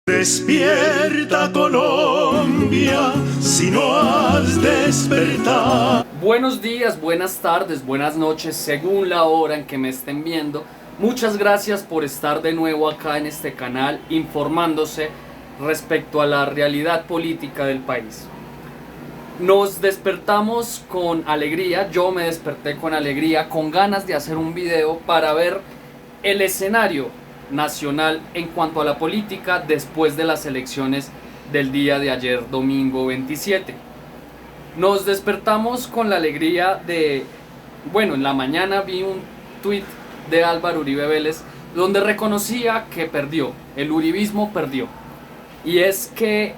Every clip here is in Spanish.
Despierta Colombia, si no has despertado. Buenos días, buenas tardes, buenas noches, según la hora en que me estén viendo. Muchas gracias por estar de nuevo acá en este canal informándose respecto a la realidad política del país. Nos despertamos con alegría, yo me desperté con alegría, con ganas de hacer un video para ver el escenario nacional en cuanto a la política después de las elecciones del día de ayer, domingo 27. Nos despertamos con la alegría de, en la mañana vi un tweet de Álvaro Uribe Vélez donde reconocía que perdió, el uribismo perdió. Y es que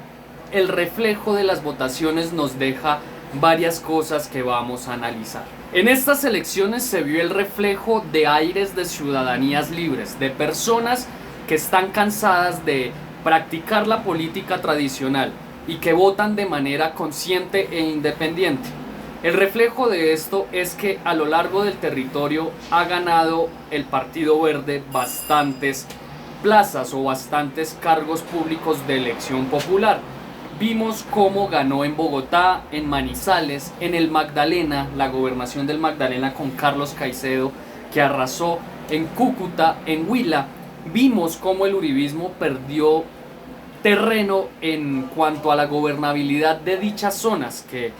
el reflejo de las votaciones nos deja varias cosas que vamos a analizar. En estas elecciones se vio el reflejo de aires de ciudadanías libres, de personas que están cansadas de practicar la política tradicional y que votan de manera consciente e independiente. El reflejo de esto es que a lo largo del territorio ha ganado el Partido Verde bastantes plazas o bastantes cargos públicos de elección popular. Vimos cómo ganó en Bogotá, en Manizales, en el Magdalena, la gobernación del Magdalena con Carlos Caicedo, que arrasó en Cúcuta, en Huila. Vimos cómo el uribismo perdió terreno en cuanto a la gobernabilidad de dichas zonas que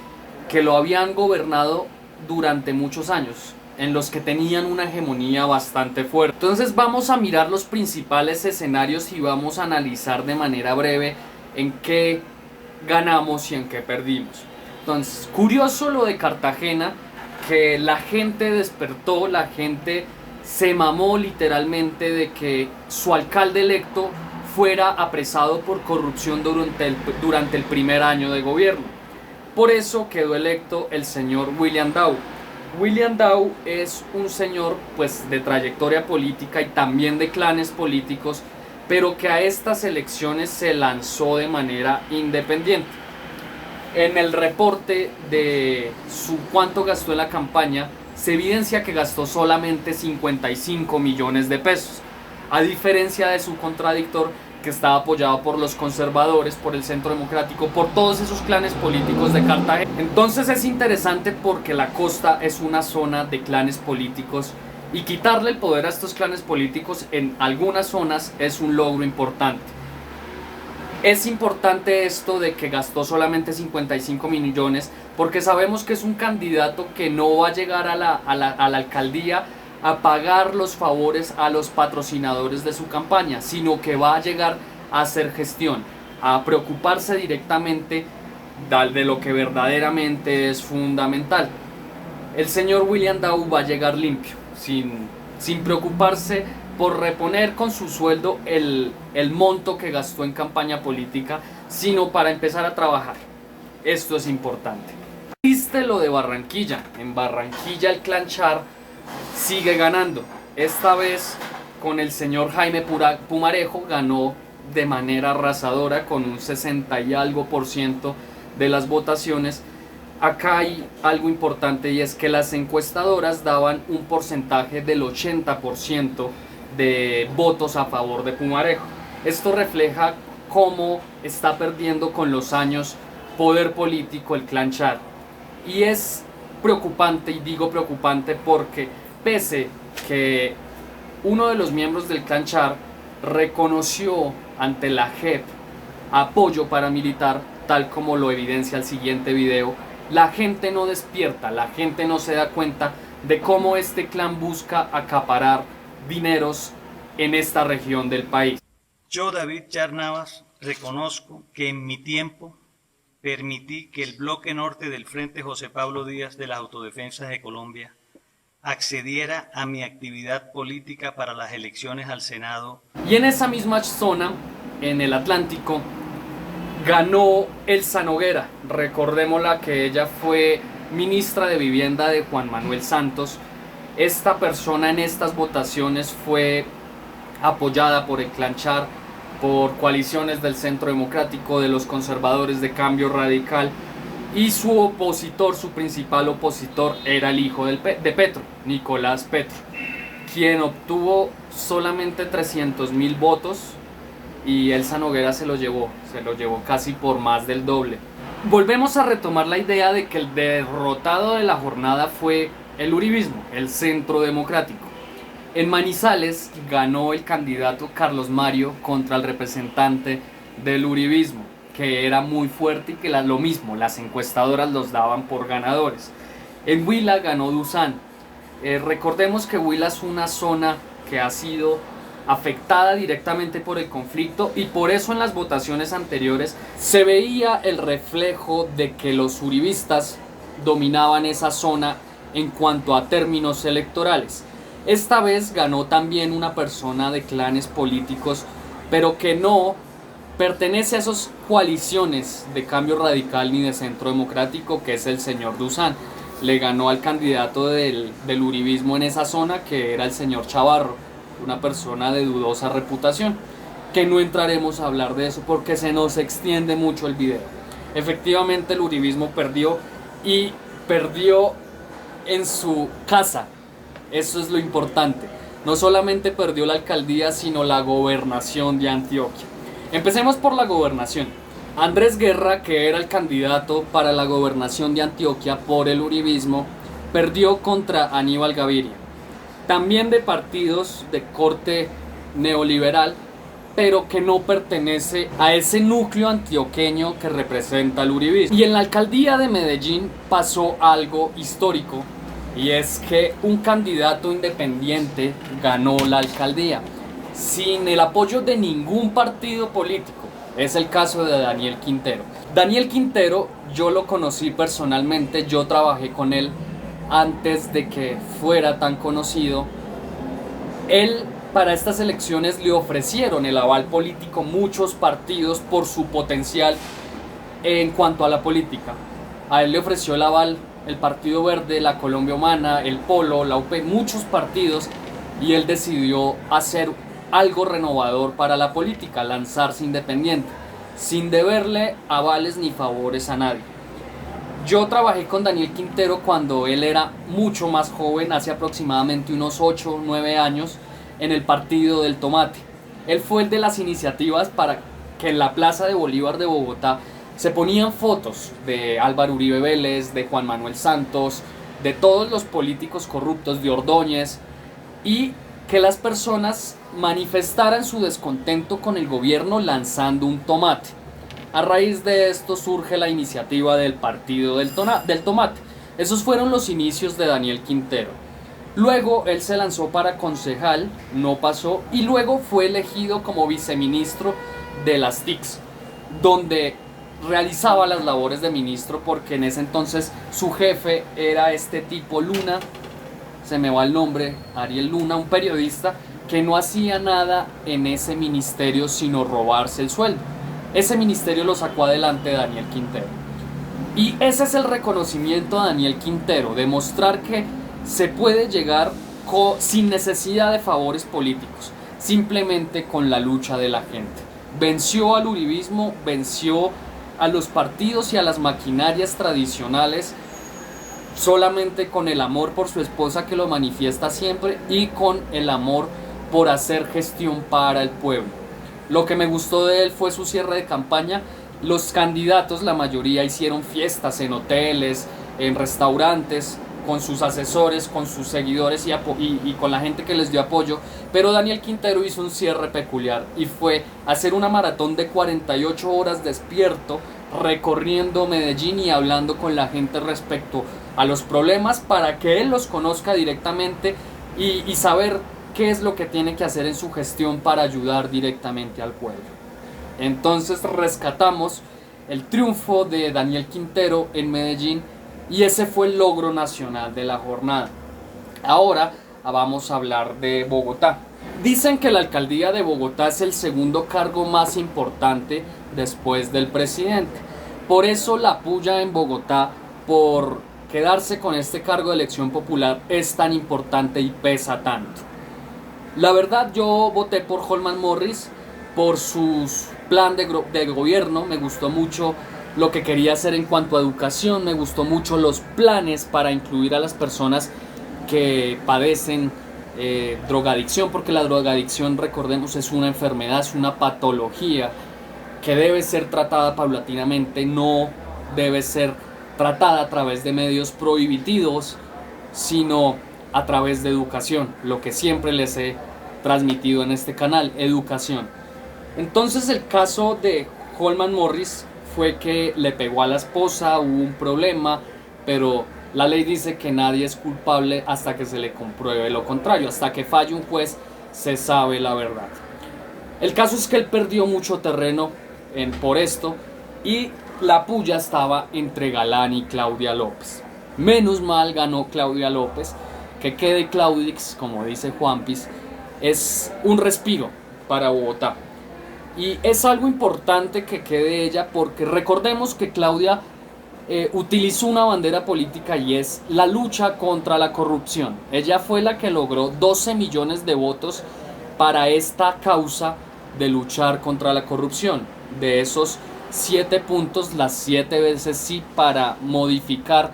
lo habían gobernado durante muchos años, en los que tenían una hegemonía bastante fuerte. Entonces vamos a mirar los principales escenarios y vamos a analizar de manera breve en qué ganamos y en qué perdimos. Entonces, curioso lo de Cartagena, que la gente despertó, la gente se mamó literalmente de que su alcalde electo fuera apresado por corrupción durante el primer año de gobierno. Por eso quedó electo el señor William Dow. William Dow es un señor de trayectoria política y también de clanes políticos, pero que a estas elecciones se lanzó de manera independiente. En el reporte de cuánto gastó en la campaña, se evidencia que gastó solamente 55 millones de pesos, a diferencia de su contradictor, que estaba apoyado por los conservadores, por el Centro Democrático, por todos esos clanes políticos de Cartagena. Entonces es interesante porque la costa es una zona de clanes políticos y quitarle el poder a estos clanes políticos en algunas zonas es un logro importante. Es importante esto de que gastó solamente 55 millones porque sabemos que es un candidato que no va a llegar a la alcaldía a pagar los favores a los patrocinadores de su campaña, sino que va a llegar a hacer gestión, a preocuparse directamente de lo que verdaderamente es fundamental. El señor William Dow va a llegar limpio, sin preocuparse por reponer con su sueldo el monto que gastó en campaña política, sino para empezar a trabajar. Esto es importante. Viste lo de Barranquilla. En Barranquilla el clan Char sigue ganando. Esta vez con el señor Jaime Pumarejo ganó de manera arrasadora con un 60 y algo % de las votaciones. Acá hay algo importante y es que las encuestadoras daban un porcentaje del 80% de votos a favor de Pumarejo. Esto refleja cómo está perdiendo con los años poder político el clan Char. Y es preocupante, y digo preocupante porque pese que uno de los miembros del clan Char reconoció ante la JEP apoyo paramilitar, tal como lo evidencia el siguiente video, la gente no despierta, la gente no se da cuenta de cómo este clan busca acaparar dineros en esta región del país. Yo, David Char Navas, reconozco que en mi tiempo permití que el bloque norte del Frente José Pablo Díaz de las Autodefensas de Colombia accediera a mi actividad política para las elecciones al Senado. Y en esa misma zona, en el Atlántico, ganó Elsa Noguera. Recordémosla que ella fue ministra de Vivienda de Juan Manuel Santos. Esta persona en estas votaciones fue apoyada por el clan Char, por coaliciones del Centro Democrático, de los conservadores de Cambio Radical, y su opositor, su principal opositor, era el hijo de Petro, Nicolás Petro, quien obtuvo solamente 300.000 votos y Elsa Noguera se lo llevó casi por más del doble. Volvemos a retomar la idea de que el derrotado de la jornada fue el uribismo, el Centro Democrático. En Manizales ganó el candidato Carlos Mario contra el representante del uribismo, que era muy fuerte y que lo mismo, las encuestadoras los daban por ganadores. En Huila ganó Dusan. Recordemos que Huila es una zona que ha sido afectada directamente por el conflicto y por eso en las votaciones anteriores se veía el reflejo de que los uribistas dominaban esa zona en cuanto a términos electorales. Esta vez ganó también una persona de clanes políticos, pero que no pertenece a esas coaliciones de Cambio Radical ni de Centro Democrático, que es el señor Dusan. Le ganó al candidato del uribismo en esa zona, que era el señor Chavarro, una persona de dudosa reputación, que no entraremos a hablar de eso porque se nos extiende mucho el video. Efectivamente el uribismo perdió, y perdió en su casa. Eso es lo importante. No solamente perdió la alcaldía, sino la gobernación de Antioquia. Empecemos por la gobernación. Andrés Guerra, que era el candidato para la gobernación de Antioquia por el uribismo, perdió contra Aníbal Gaviria, también de partidos de corte neoliberal, pero que no pertenece a ese núcleo antioqueño que representa el uribismo. Y en la alcaldía de Medellín pasó algo histórico, y es que un candidato independiente ganó la alcaldía sin el apoyo de ningún partido político. Es el caso de Daniel Quintero. Daniel Quintero, yo lo conocí personalmente, yo trabajé con él antes de que fuera tan conocido. Él, para estas elecciones, le ofrecieron el aval político muchos partidos por su potencial en cuanto a la política. A él le ofreció el aval el Partido Verde, la Colombia Humana, el Polo, la UP, muchos partidos, y él decidió hacer algo renovador para la política, lanzarse independiente, sin deberle avales ni favores a nadie. Yo trabajé con Daniel Quintero cuando él era mucho más joven, hace aproximadamente unos 8 o 9 años, en el Partido del Tomate. Él fue el de las iniciativas para que en la Plaza de Bolívar de Bogotá se ponían fotos de Álvaro Uribe Vélez, de Juan Manuel Santos, de todos los políticos corruptos, de Ordóñez, y que las personas manifestaran su descontento con el gobierno lanzando un tomate. A raíz de esto surge la iniciativa del Partido del Tomate. Esos fueron los inicios de Daniel Quintero. Luego él se lanzó para concejal, no pasó, y luego fue elegido como viceministro de las TICs, donde realizaba las labores de ministro, porque en ese entonces su jefe era este tipo Luna, se me va el nombre, Ariel Luna, un periodista que no hacía nada en ese ministerio sino robarse el sueldo. Ese ministerio lo sacó adelante Daniel Quintero. Y ese es el reconocimiento a Daniel Quintero, demostrar que se puede llegar sin necesidad de favores políticos, simplemente con la lucha de la gente. Venció al uribismo, venció a los partidos y a las maquinarias tradicionales, solamente con el amor por su esposa, que lo manifiesta siempre, y con el amor por hacer gestión para el pueblo. Lo que me gustó de él fue su cierre de campaña. Los candidatos, la mayoría, hicieron fiestas en hoteles, en restaurantes, con sus asesores, con sus seguidores y con la gente que les dio apoyo, pero Daniel Quintero hizo un cierre peculiar y fue hacer una maratón de 48 horas despierto, recorriendo Medellín y hablando con la gente respecto a los problemas, para que él los conozca directamente y saber qué es lo que tiene que hacer en su gestión para ayudar directamente al pueblo. Entonces rescatamos el triunfo de Daniel Quintero en Medellín, y ese fue el logro nacional de la jornada. Ahora vamos a hablar de Bogotá. Dicen que la alcaldía de Bogotá es el segundo cargo más importante después del presidente. Por eso la puya en Bogotá por quedarse con este cargo de elección popular es tan importante y pesa tanto. La verdad, yo voté por Holman Morris por su plan de gobierno. Me gustó mucho lo que quería hacer en cuanto a educación, me gustó mucho los planes para incluir a las personas que padecen drogadicción, porque la drogadicción, recordemos, es una enfermedad, es una patología que debe ser tratada paulatinamente, no debe ser tratada a través de medios prohibitivos, sino a través de educación, lo que siempre les he transmitido en este canal, educación. Entonces el caso de Holman Morris fue que le pegó a la esposa, hubo un problema, pero la ley dice que nadie es culpable hasta que se le compruebe lo contrario, hasta que falle un juez se sabe la verdad. El caso es que él perdió mucho terreno por esto y la puya estaba entre Galán y Claudia López. Menos mal ganó Claudia López, que quede Claudix, como dice Juanpis, es un respiro para Bogotá. Y es algo importante que quede ella porque recordemos que Claudia utilizó una bandera política y es la lucha contra la corrupción. Ella fue la que logró 12 millones de votos para esta causa de luchar contra la corrupción. De esos 7 puntos, las 7 veces sí para modificar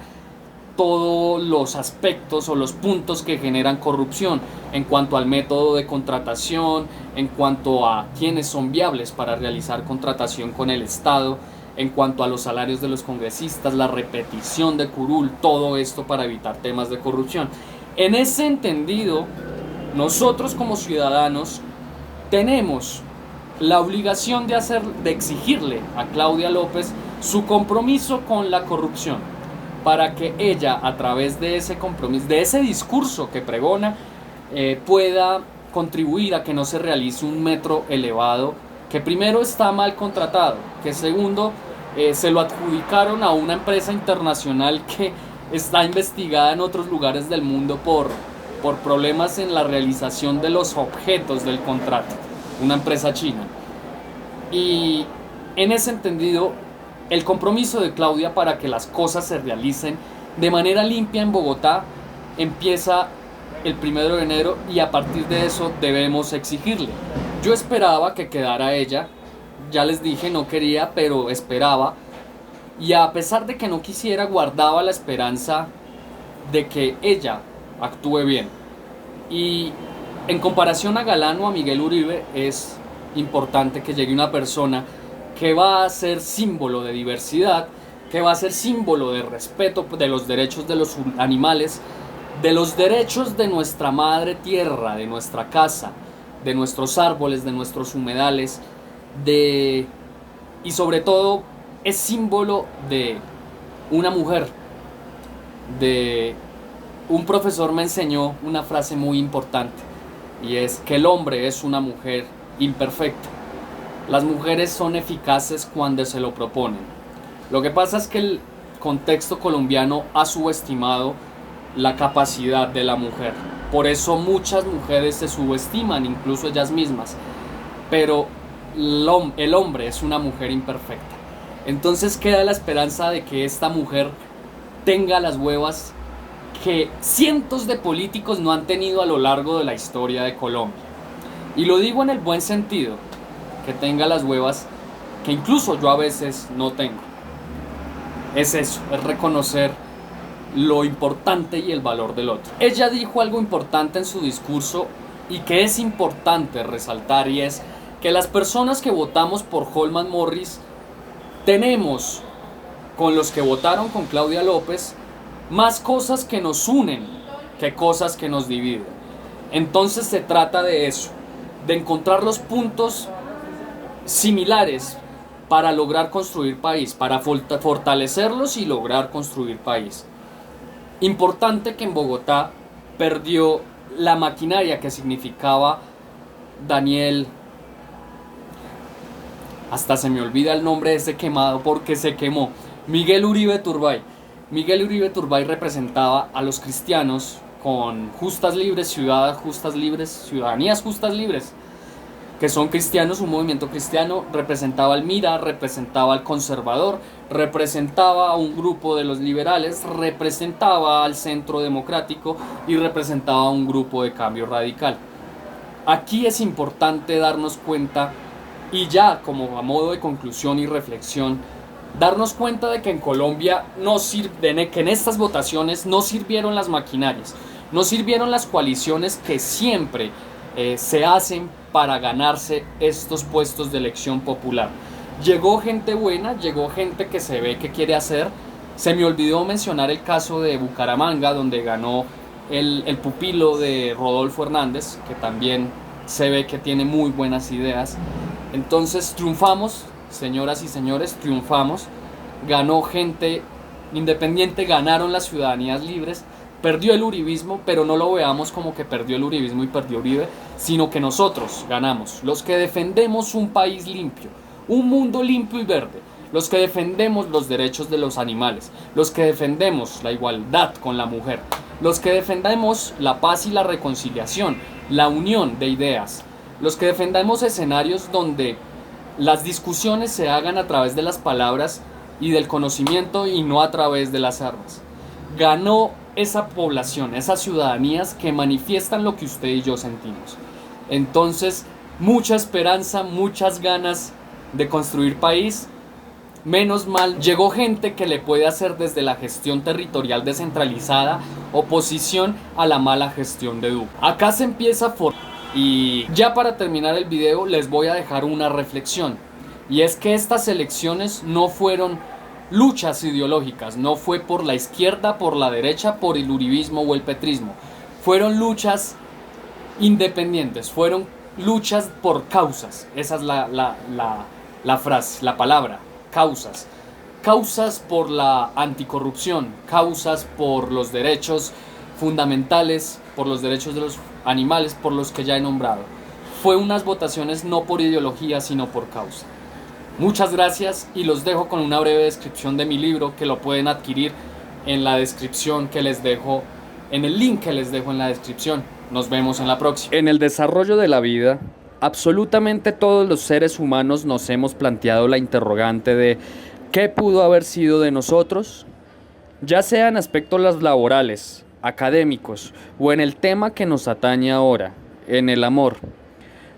todos los aspectos o los puntos que generan corrupción en cuanto al método de contratación, en cuanto a quiénes son viables para realizar contratación con el Estado, en cuanto a los salarios de los congresistas, la repetición de curul, todo esto para evitar temas de corrupción. En ese entendido, nosotros como ciudadanos tenemos la obligación de exigirle a Claudia López su compromiso con la corrupción, para que ella, a través de ese compromiso, de ese discurso que pregona, pueda contribuir a que no se realice un metro elevado, que primero está mal contratado, que segundo se lo adjudicaron a una empresa internacional que está investigada en otros lugares del mundo por problemas en la realización de los objetos del contrato, una empresa china. Y en ese entendido, el compromiso de Claudia para que las cosas se realicen de manera limpia en Bogotá empieza el 1 de enero y a partir de eso debemos exigirle. Yo esperaba que quedara ella, ya les dije, no quería, pero esperaba, y a pesar de que no quisiera, guardaba la esperanza de que ella actúe bien. Y en comparación a Galán o a Miguel Uribe, es importante que llegue una persona que va a ser símbolo de diversidad, que va a ser símbolo de respeto de los derechos de los animales, de los derechos de nuestra madre tierra, de nuestra casa, de nuestros árboles, de nuestros humedales, y sobre todo es símbolo de una mujer. Un profesor me enseñó una frase muy importante y es que el hombre es una mujer imperfecta. Las mujeres son eficaces cuando se lo proponen. Lo que pasa es que el contexto colombiano ha subestimado la capacidad de la mujer. Por eso muchas mujeres se subestiman, incluso ellas mismas. Pero el hombre es una mujer imperfecta. Entonces queda la esperanza de que esta mujer tenga las huevas que cientos de políticos no han tenido a lo largo de la historia de Colombia. Y lo digo en el buen sentido, que tenga las huevas que incluso yo a veces no tengo. Es eso, es reconocer lo importante y el valor del otro. Ella dijo algo importante en su discurso y que es importante resaltar, y es que las personas que votamos por Holman Morris tenemos, con los que votaron con Claudia López, más cosas que nos unen que cosas que nos dividen. Entonces se trata de eso, de encontrar los puntos similares para lograr construir país, para fortalecerlos y lograr construir país. Importante que en Bogotá perdió la maquinaria que significaba Daniel, hasta se me olvida el nombre de ese quemado porque se quemó, Miguel Uribe Turbay. Miguel Uribe Turbay representaba a los cristianos con Justas Libres, Ciudadanías Justas Libres, que son cristianos, un movimiento cristiano. Representaba al MIRA, representaba al Conservador, representaba a un grupo de los liberales, representaba al Centro Democrático y representaba a un grupo de Cambio Radical. Aquí es importante darnos cuenta, y ya como a modo de conclusión y reflexión, darnos cuenta de que en Colombia que en estas votaciones no sirvieron las maquinarias. No sirvieron las coaliciones que siempre se hacen para ganarse estos puestos de elección popular. Llegó gente buena, llegó gente que se ve que quiere hacer. Se me olvidó mencionar el caso de Bucaramanga, donde ganó el pupilo de Rodolfo Hernández, que también se ve que tiene muy buenas ideas. Entonces triunfamos, señoras y señores, triunfamos. Ganó gente independiente, ganaron las ciudadanías libres. Perdió el uribismo, pero no lo veamos como que perdió el uribismo y perdió Uribe, sino que nosotros ganamos, los que defendemos un país limpio, un mundo limpio y verde, los que defendemos los derechos de los animales, los que defendemos la igualdad con la mujer, los que defendemos la paz y la reconciliación, la unión de ideas, los que defendemos escenarios donde las discusiones se hagan a través de las palabras y del conocimiento y no a través de las armas. Ganó esa población, esas ciudadanías que manifiestan lo que usted y yo sentimos. Entonces, mucha esperanza, muchas ganas de construir país. Menos mal, llegó gente que le puede hacer desde la gestión territorial descentralizada oposición a la mala gestión de Duque. Acá se empieza a formar. Y ya para terminar el video les voy a dejar una reflexión. Y es que estas elecciones no fueron luchas ideológicas, no fue por la izquierda, por la derecha, por el uribismo o el petrismo. Fueron luchas independientes, fueron luchas por causas. Esa es la frase, la palabra, causas. Causas por la anticorrupción, causas por los derechos fundamentales, por los derechos de los animales, por los que ya he nombrado. Fue unas votaciones no por ideología, sino por causa. Muchas gracias y los dejo con una breve descripción de mi libro que lo pueden adquirir en la descripción que les dejo, en el link que les dejo en la descripción. Nos vemos en la próxima. En el desarrollo de la vida, absolutamente todos los seres humanos nos hemos planteado la interrogante de ¿qué pudo haber sido de nosotros? Ya sea en aspectos laborales, académicos o en el tema que nos atañe ahora, en el amor.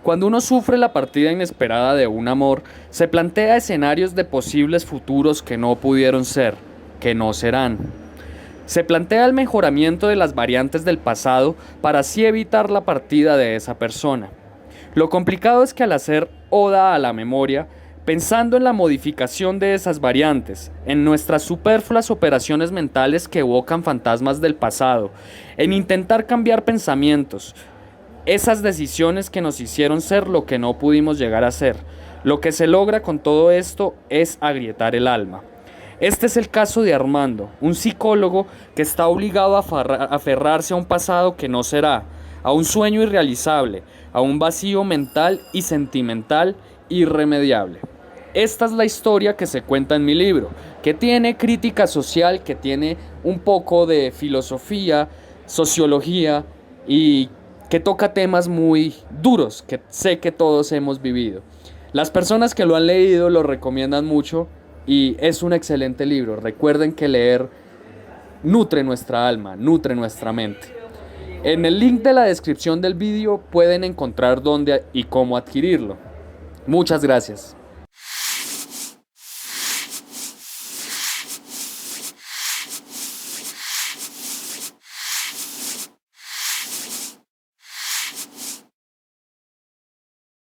Cuando uno sufre la partida inesperada de un amor, se plantea escenarios de posibles futuros que no pudieron ser, que no serán. Se plantea el mejoramiento de las variantes del pasado para así evitar la partida de esa persona. Lo complicado es que al hacer oda a la memoria, pensando en la modificación de esas variantes, en nuestras superfluas operaciones mentales que evocan fantasmas del pasado, en intentar cambiar pensamientos, esas decisiones que nos hicieron ser lo que no pudimos llegar a ser. Lo que se logra con todo esto es agrietar el alma. Este es el caso de Armando, un psicólogo que está obligado a aferrarse a un pasado que no será, a un sueño irrealizable, a un vacío mental y sentimental irremediable. Esta es la historia que se cuenta en mi libro, que tiene crítica social, que tiene un poco de filosofía, sociología y que toca temas muy duros que sé que todos hemos vivido. Las personas que lo han leído lo recomiendan mucho y es un excelente libro. Recuerden que leer nutre nuestra alma, nutre nuestra mente. En el link de la descripción del vídeo pueden encontrar dónde y cómo adquirirlo. Muchas gracias.